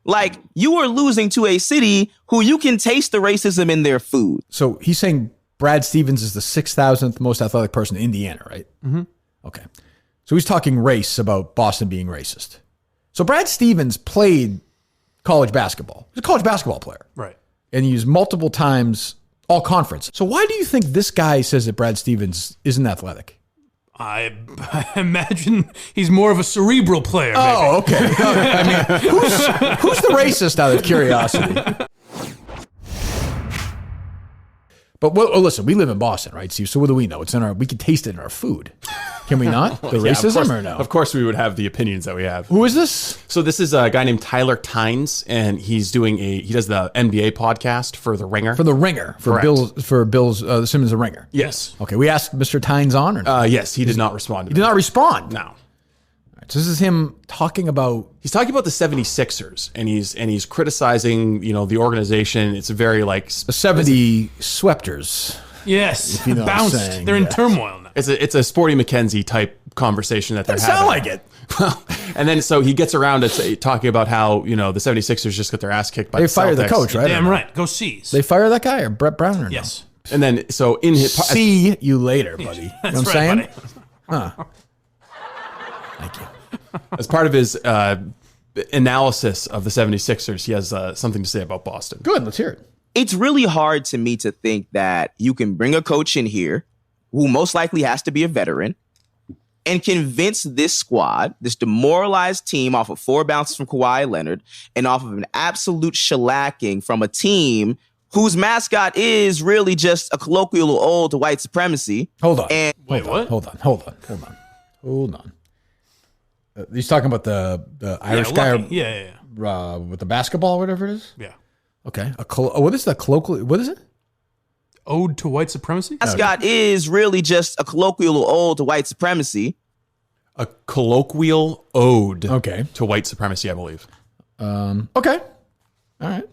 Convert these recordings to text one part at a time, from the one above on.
Like, you are losing to a city who you can taste the racism in their food. So he's saying Brad Stevens is the 6,000th most athletic person in Indiana, right? Mm-hmm. Okay. So he's talking race about Boston being racist. So Brad Stevens played college basketball. He's a college basketball player. Right. And he used multiple times all conference. So why do you think this guy says that Brad Stevens isn't athletic? I imagine he's more of a cerebral player. Oh, okay. I mean, who's the racist out of curiosity? But listen, we live in Boston, right, Steve? So what do we know? We can taste it in our food. Can we not? The racism or no? Of course we would have the opinions that we have. Who is this? So this is a guy named Tyler Tynes, and he does the NBA podcast for The Ringer. For The Ringer. For Bill's Simmons The Ringer. Yes. Okay, we asked Mr. Tynes on or no? Yes, he did not respond. He did not respond? No. All right, so this is him talking about... He's talking about the 76ers, and he's criticizing, the organization. It's very like... The 70 Sweepters. Yes, you know bounced. They're in turmoil now. It's a Sporty McKenzie type conversation that they're having. Sound like it. Well, and then so he gets around to talking about how, the 76ers just got their ass kicked by the Celtics. They fired the coach, right? Damn right. Go C's. They fire that guy or Brett Brown or Yes. No? And then so in his... See you later, buddy. You know what I'm saying? Buddy. Huh. Thank you. As part of his analysis of the 76ers, he has something to say about Boston. Good, let's hear it. It's really hard to me to think that you can bring a coach in here who most likely has to be a veteran and convince this squad, this demoralized team off of 4 bounces from Kawhi Leonard and off of an absolute shellacking from a team whose mascot is really just a colloquial ode to white supremacy. Hold on. Wait, what? Hold on. He's talking about the Irish guy with the basketball or whatever it is? Yeah. Okay. What is that colloquial? What is it? Ode to white supremacy? Mascot is really just a colloquial ode to white supremacy. A colloquial ode to white supremacy, I believe. Okay. All right.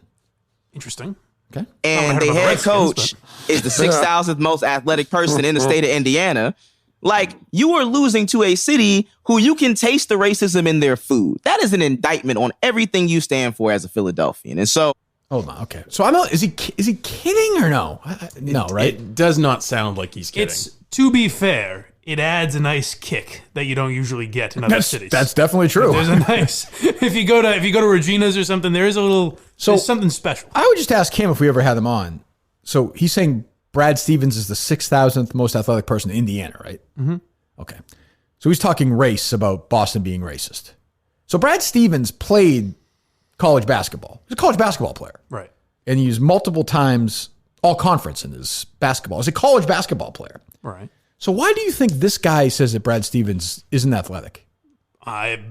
Interesting. Okay. And the head coach is the 6,000th most athletic person in the state of Indiana. Like, you are losing to a city who you can taste the racism in their food. That is an indictment on everything you stand for as a Philadelphian. And so... Hold on. Okay. So is he kidding or no? No, right? It does not sound like he's kidding. To be fair, it adds a nice kick that you don't usually get in other cities. That's definitely true. There's a nice... if you go to Regina's or something, there is a little... there's something special. I would just ask him if we ever had him on. So he's saying Brad Stevens is the 6,000th most athletic person in Indiana, right? Mm-hmm. Okay. So he's talking race about Boston being racist. So Brad Stevens played college basketball. He's a college basketball player. Right. And he used multiple times all conference in his basketball. He's a college basketball player. Right. So why do you think this guy says that Brad Stevens isn't athletic? I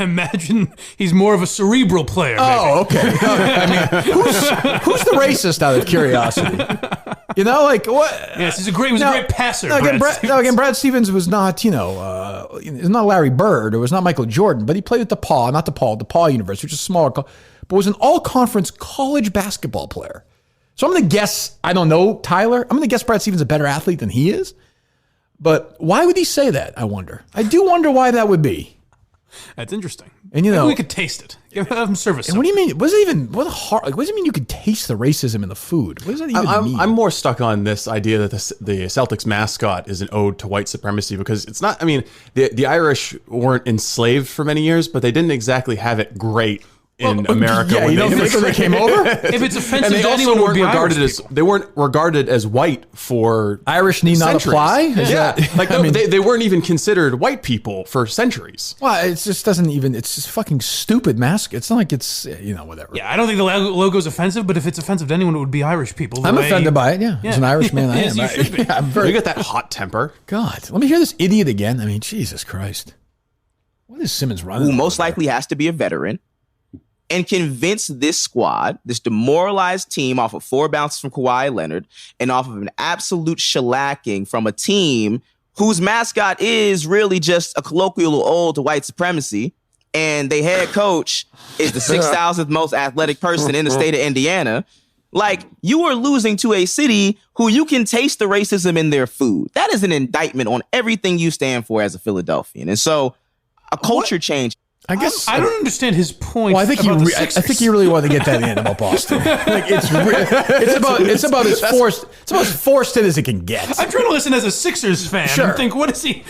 imagine he's more of a cerebral player. Oh, okay. I mean, who's the racist out of curiosity? Like what? Yes, he was a great passer. Brad Stevens was not, he's not Larry Bird or was not Michael Jordan, but he played at DePaul University, which is smaller, but was an all-conference college basketball player. So I'm going to guess, I don't know, Tyler, I'm going to guess Brad Stevens is a better athlete than he is. But why would he say that, I wonder? I do wonder why that would be. That's interesting. And Maybe we could taste it. Give him service. And what do you mean? What does it mean you could taste the racism in the food? What does that even mean? I'm more stuck on this idea that the Celtics mascot is an ode to white supremacy because it's not. I mean, the Irish weren't enslaved for many years, but they didn't exactly have it great in America. Yeah, when you don't think when they came over? If it's offensive and to anyone, would be they weren't regarded as white for Irish need centuries. not apply. They weren't even considered white people for centuries. Well, it just doesn't even. It's just fucking stupid mask. It's not like it's whatever. Yeah, I don't think the logo's offensive, but if it's offensive to anyone, it would be Irish people. I'm offended by it. Yeah, as an Irish man, I am. Yes, you should be. You got that hot temper. God, let me hear this idiot again. I mean, Jesus Christ, what is Simmons running? Who most likely has to be a veteran. And convince this squad, this demoralized team off of 4 bounces from Kawhi Leonard and off of an absolute shellacking from a team whose mascot is really just a colloquial ode to white supremacy. And the head coach is the 6,000th most athletic person in the state of Indiana. Like, you are losing to a city who you can taste the racism in their food. That is an indictment on everything you stand for as a Philadelphian. And so a culture change. I guess I don't understand his point. Well, I think he really wanted to get that in about Boston. Like it's about as forced in as it can get. I'm trying to listen as a Sixers fan and think, what is he?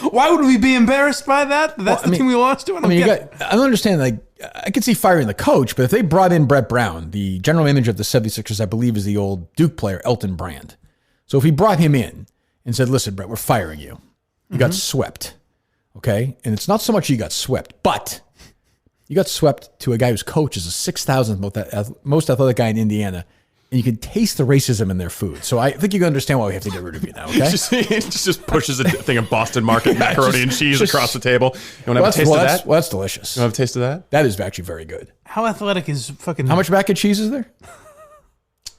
Why would we be embarrassed by that? That's the team we lost to. I don't understand. Like, I could see firing the coach, but if they brought in Brett Brown, the general manager of the 76ers, I believe is the old Duke player Elton Brand. So if he brought him in and said, "Listen, Brett, we're firing you. You got swept." Okay? And it's not so much you got swept, but you got swept to a guy whose coach is the 6,000th most athletic guy in Indiana, and you can taste the racism in their food. So I think you can understand why we have to get rid of you now, okay? He just pushes a thing of Boston Market macaroni and cheese across the table. You want to have a taste of that? Well, that's delicious. You want to have a taste of that? That is actually very good. How athletic is fucking... How much mac and cheese is there?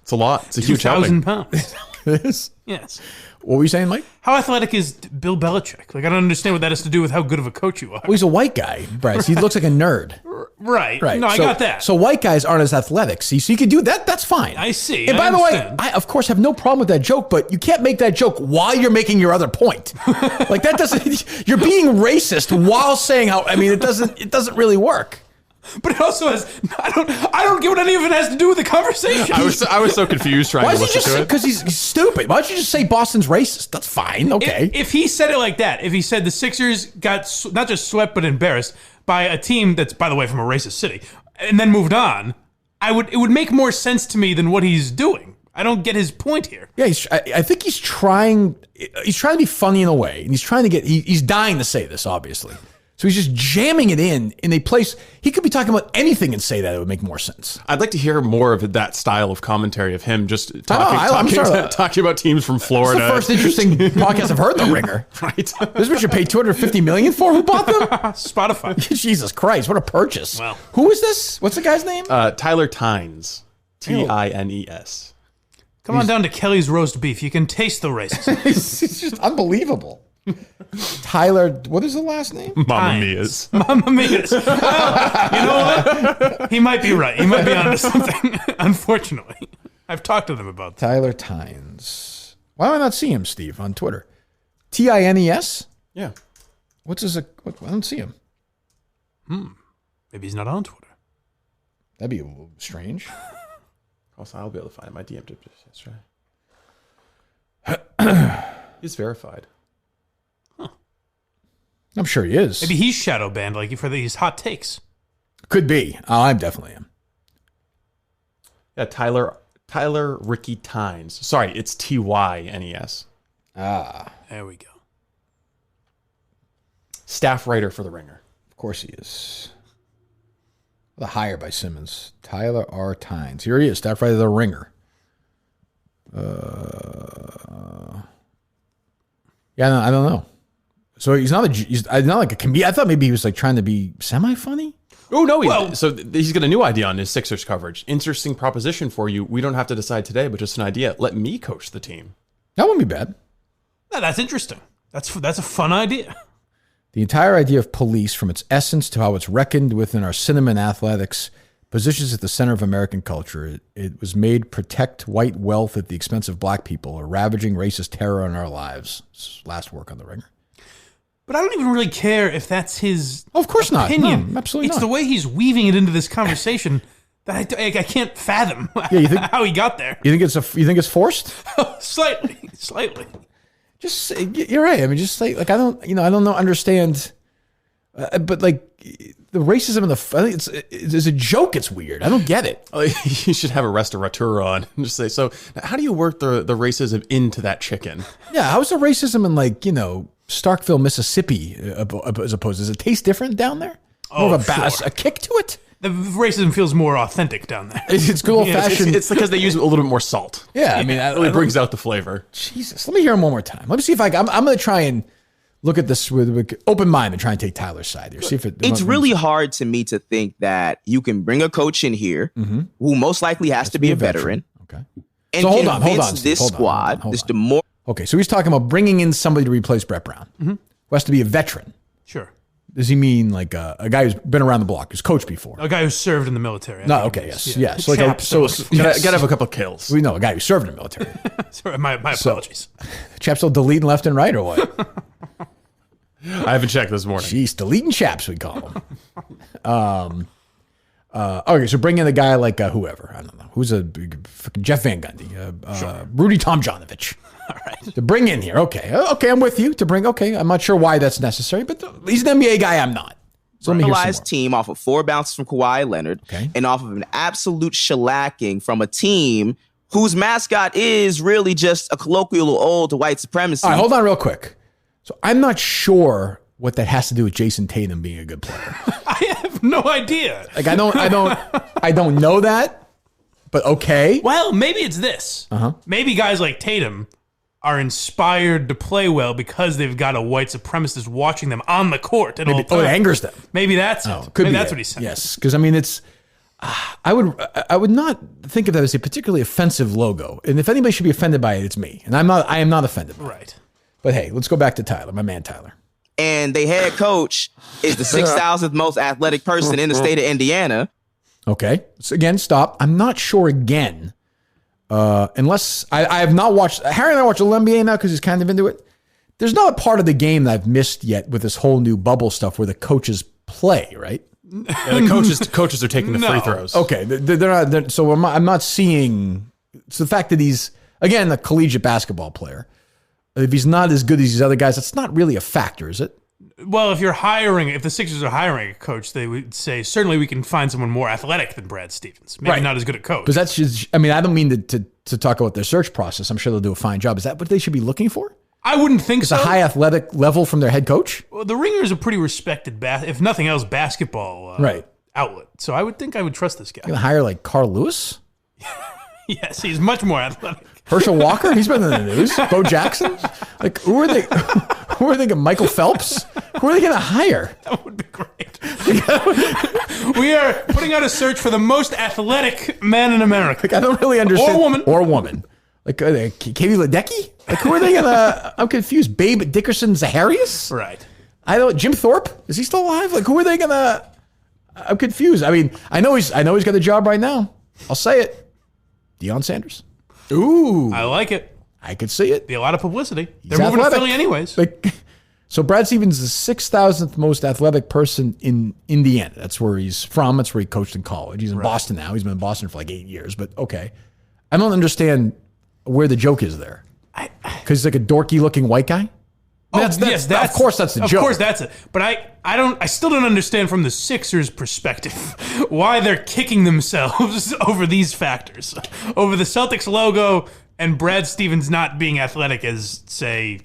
It's a lot. It's a huge helping. 2,000 pounds. It is? Yes. What were you saying, Mike? How athletic is Bill Belichick? Like, I don't understand what that has to do with how good of a coach you are. Well, he's a white guy, Bryce. He looks like a nerd. Right. No, I so, got that. So white guys aren't as athletic. See, so you can do that. That's fine. I see. And by the way, I, of course, have no problem with that joke, but you can't make that joke while you're making your other point. Like, that doesn't... You're being racist while saying how... I mean, it doesn't really work. But it also has... I don't get what any of it has to do with the conversation. I was so confused trying to listen to it. Because he's stupid. Why don't you just say Boston's racist? That's fine. Okay. If he said it like that, if he said the Sixers got not just swept but embarrassed by a team that's, by the way, from a racist city, and then moved on, it would make more sense to me than what he's doing. I don't get his point here. Yeah, I think he's trying to be funny in a way, and he's dying to say this, obviously. So he's just jamming it in a place. He could be talking about anything and say that it would make more sense. I'd like to hear more of that style of commentary of him just talking about teams from Florida. It's the first interesting podcast I've heard, The Ringer. Right. This is what you paid $250 million for? Who bought them? Spotify. Jesus Christ, what a purchase. Well, who is this? What's the guy's name? Tyler Tynes. Tines. Come on down to Kelly's Roast Beef. You can taste the racism. It's just unbelievable. Tyler, what is the last name? Mamma Mia's. Mamma Mia's. Well, you know what? He might be right. He might be onto something, unfortunately. I've talked to them about that. Tyler Tynes. Why do I not see him, Steve, on Twitter? Tines? Yeah. What's his... I don't see him. Maybe he's not on Twitter. That'd be a little strange. Also, I'll be able to find my DM. Let's try. He's verified. I'm sure he is. Maybe he's shadow banned, like for these hot takes. Could be. I definitely am. Yeah, Tyler Ricky Tynes. Sorry, it's Tynes. There we go. Staff writer for The Ringer. Of course he is. The hire by Simmons. Tyler R. Tynes. Here he is, staff writer of The Ringer. Yeah, I don't know. So he's not like a comedian. I thought maybe he was like trying to be semi-funny. Oh, no. So he's got a new idea on his Sixers coverage. Interesting proposition for you. We don't have to decide today, but just an idea. Let me coach the team. That wouldn't be bad. No, that's interesting. That's a fun idea. The entire idea of police, from its essence to how it's reckoned within our cinema and athletics, positions at the center of American culture. It was made protect white wealth at the expense of black people, a ravaging racist terror in our lives. Last work on The Ringer. But I don't even really care if that's his of course opinion. No, absolutely it's not. The way he's weaving it into this conversation that I can't fathom how he got there. You think it's forced? Slightly. Just you're right. I mean, just say like I don't understand. But like the racism in I think it's a joke. It's weird. I don't get it. You should have a restaurateur on and just say, so how do you work the racism into that chicken? Yeah, how's the racism in Starkville, Mississippi, as opposed? Does it taste different down there? More of a kick to it. The racism feels more authentic down there. It's good old fashioned. It's because they use a little bit more salt. Yeah, I mean, it really brings out the flavor. Jesus, let me hear him one more time. Let me see if I'm going to try and look at this with open mind and try and take Tyler's side here. See if it's really hard to me to think that you can bring a coach in here who most likely has to be a veteran. Okay. And so hold on, this squad, this demoralized. Okay, so he's talking about bringing in somebody to replace Brett Brown, who has to be a veteran. Sure. Does he mean like a guy who's been around the block, who's coached before? A guy who's served in the military. No, okay, yes. Yeah. So gotta have a couple of kills. We know a guy who served in the military. Sorry, my apologies. Chap's still deleting left and right or what? I haven't checked this morning. Jeez, deleting chaps, we call them. Okay, so bring in a guy like whoever. I don't know. Who's a fucking Jeff Van Gundy? Rudy Tomjanovich. All right. To bring in here. Okay, I'm with you. I'm not sure why that's necessary, but he's an NBA guy. I'm not. So let me hear some more. Team off of 4 bounces from Kawhi Leonard and off of an absolute shellacking from a team whose mascot is really just a colloquial ode to white supremacy. All right, hold on real quick. So I'm not sure what that has to do with Jason Tatum being a good player. I have no idea. Like I don't know that, but okay. Well, maybe it's this. Maybe guys like Tatum are inspired to play well because they've got a white supremacist watching them on the court at all times. Oh, it angers them. Maybe that's it. Maybe that's what he's saying. Yes, because I mean it's. I would not think of that as a particularly offensive logo, and if anybody should be offended by it, it's me, and I am not offended by it. Right. But hey, let's go back to Tyler, my man Tyler. And the head coach is the 6,000th most athletic person in the state of Indiana. Okay. So again, stop. I'm not sure again, unless I have not watched. Harry and I watch a little NBA now because he's kind of into it. There's not a part of the game that I've missed yet with this whole new bubble stuff where the coaches play, right? Yeah, the coaches are taking the free throws. Okay. They're not. So I'm not seeing. So the fact that he's, again, a collegiate basketball player, if he's not as good as these other guys, that's not really a factor, is it? Well, if the Sixers are hiring a coach, they would say, certainly we can find someone more athletic than Brad Stevens. Maybe not as good a coach. Because that's just, I mean, I don't mean to talk about their search process. I'm sure they'll do a fine job. Is that what they should be looking for? I wouldn't think so. It's a high athletic level from their head coach? Well, the Ringer is a pretty respected, if nothing else, basketball outlet. So I would think I would trust this guy. You're going to hire like Carl Lewis? Yes, he's much more athletic. Herschel Walker? He's been in the news. Bo Jackson? Like, who are they? Who are they? Michael Phelps? Who are they going to hire? That would be great. We are putting out a search for the most athletic man in America. Like, I don't really understand. Or woman. Like, Katie Ledecky? Like, who are they going to? I'm confused. Babe Dickerson Zaharias? Right. I don't. Jim Thorpe? Is he still alive? Like, who are they going to? I'm confused. I mean, I know he's got the job right now. I'll say it. Deion Sanders. Ooh. I like it. I could see it. Be a lot of publicity. They're He's moving athletic. to Philly anyways. Like, so Brad Stevens is the 6,000th most athletic person in Indiana. That's where he's from. That's where he coached in college. He's in Boston now. He's been in Boston for like 8 years. But okay. I don't understand where the joke is there. Because he's like a dorky looking white guy? Of course that's the joke. Of course that's it. But I still don't understand from the Sixers' perspective why they're kicking themselves over these factors. Over the Celtics logo and Brad Stevens not being athletic as, say,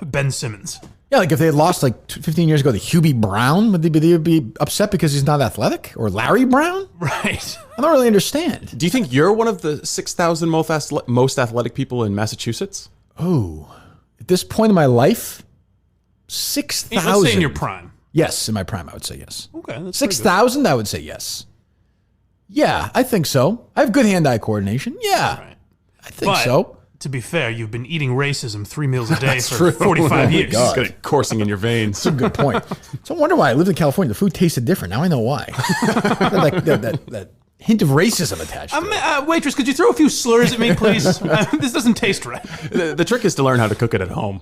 Ben Simmons. Yeah, like if they had lost like 15 years ago to Hubie Brown, would they be upset because he's not athletic? Or Larry Brown? Right. I don't really understand. Do you think you're one of the 6,000 most athletic people in Massachusetts? Oh, at this point in my life, 6,000. Let's say in your prime. Yes, in my prime, I would say yes. Okay. 6,000, I would say yes. Yeah, I think so. I have good hand-eye coordination. Yeah, Right. I think so. To be fair, you've been eting racism 3 meals a day for 45 years. God. It's got it coursing in your veins. That's a good point. So I wonder why I lived in California. The food tasted different. Now I know why. that hint of racism attached to it. Waitress, could you throw a few slurs at me, please? This doesn't taste right. The trick is to learn how to cook it at home.